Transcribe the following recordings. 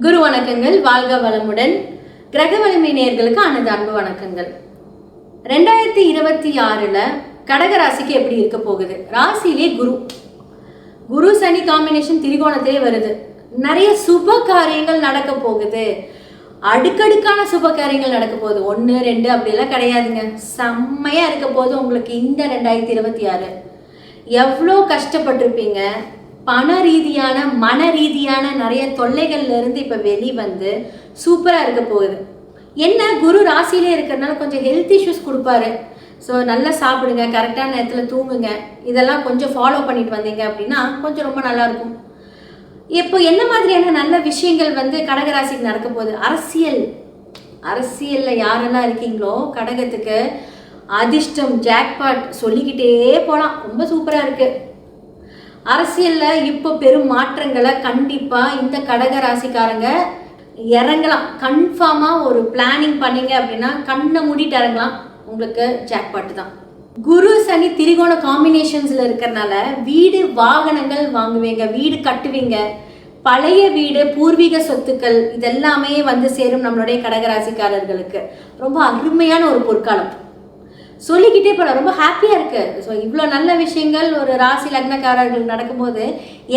குரு வணக்கங்கள். வாழ்க வளமுடன். கிரக வலிமை நேயர்களுக்கு அனைத்து அன்பு வணக்கங்கள். 2026 கடகராசிக்கு எப்படி இருக்க போகுது? ராசியிலே குரு சனி காம்பினேஷன் திரிகோணத்திலே வருது. நிறைய சுப காரியங்கள் நடக்க போகுது. அடுக்கடுக்கான சுப காரியங்கள் நடக்க போகுது. 1 2 அப்படிலாம் கிடையாதுங்க. செம்மையா இருக்க போது உங்களுக்கு இந்த 2026. எவ்வளோ கஷ்டப்பட்டிருப்பீங்க. பண ரீதியான மன ரீதியான நிறைய தொல்லைகள்ல இருந்து இப்ப வெளிவந்து சூப்பரா இருக்க போகுது. என்ன, குரு ராசியிலே இருக்கிறதுனால கொஞ்சம் ஹெல்த் இஷ்யூஸ் கொடுப்பாரு. ஸோ நல்லா சாப்பிடுங்க, கரெக்டான நேரத்தில் தூங்குங்க, இதெல்லாம் கொஞ்சம் ஃபாலோ பண்ணிட்டு வந்தீங்க அப்படின்னா கொஞ்சம் ரொம்ப நல்லா இருக்கும். இப்போ என்ன மாதிரியான நல்ல விஷயங்கள் கடகராசிக்கு நடக்க போகுது? அரசியல்ல யாரெல்லாம் இருக்கீங்களோ கடகத்துக்கு அதிர்ஷ்டம் ஜாக்பாட் சொல்லிக்கிட்டே போகலாம். ரொம்ப சூப்பரா இருக்கு. அரசியல்ல இப்போ பெரும் மாற்றங்களை கண்டிப்பா இந்த கடகராசிக்காரங்க இறங்கலாம். கன்ஃபார்மா ஒரு பிளானிங் பண்ணீங்க அப்படின்னா கண்ணை மூடிட்டு இறங்கலாம். உங்களுக்கு ஜாக்பாட் தான். குரு சனி திரிகோண காம்பினேஷன்ஸ்ல இருக்கிறதுனால வீடு வாகனங்கள் வாங்குவீங்க, வீடு கட்டுவீங்க. பழைய வீடு பூர்வீக சொத்துக்கள் இதெல்லாமே சேரும் நம்மளுடைய கடகராசிக்காரர்களுக்கு. ரொம்ப அருமையான ஒரு பொற்காலம். சொல்லிக்கிட்டே போல ரொம்ப ஹாப்பியா இருக்கு. ஸோ இவ்வளோ நல்ல விஷயங்கள் ஒரு ராசி லக்னக்காரர்கள் நடக்கும்போது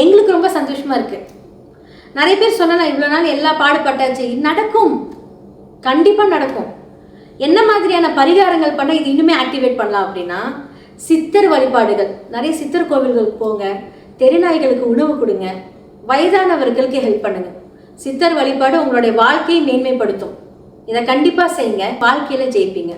எங்களுக்கு ரொம்ப சந்தோஷமா இருக்கு. நிறைய பேர் சொன்னா இவ்வளோ நாள் எல்லா பாடுபட்டாச்சு, நடக்கும், கண்டிப்பா நடக்கும். என்ன மாதிரியான பரிகாரங்கள் பண்ண இது இன்னுமே ஆக்டிவேட் பண்ணலாம் அப்படின்னா, சித்தர் வழிபாடுகள், நிறைய சித்தர் கோவில்களுக்கு போங்க, தெருநாய்களுக்கு உணவு கொடுங்க, வயதானவர்களுக்கு ஹெல்ப் பண்ணுங்க. சித்தர் வழிபாடு உங்களுடைய வாழ்க்கையை மேன்மைப்படுத்தும். இதை கண்டிப்பா செய்யுங்க, வாழ்க்கையில ஜெயிப்பீங்க.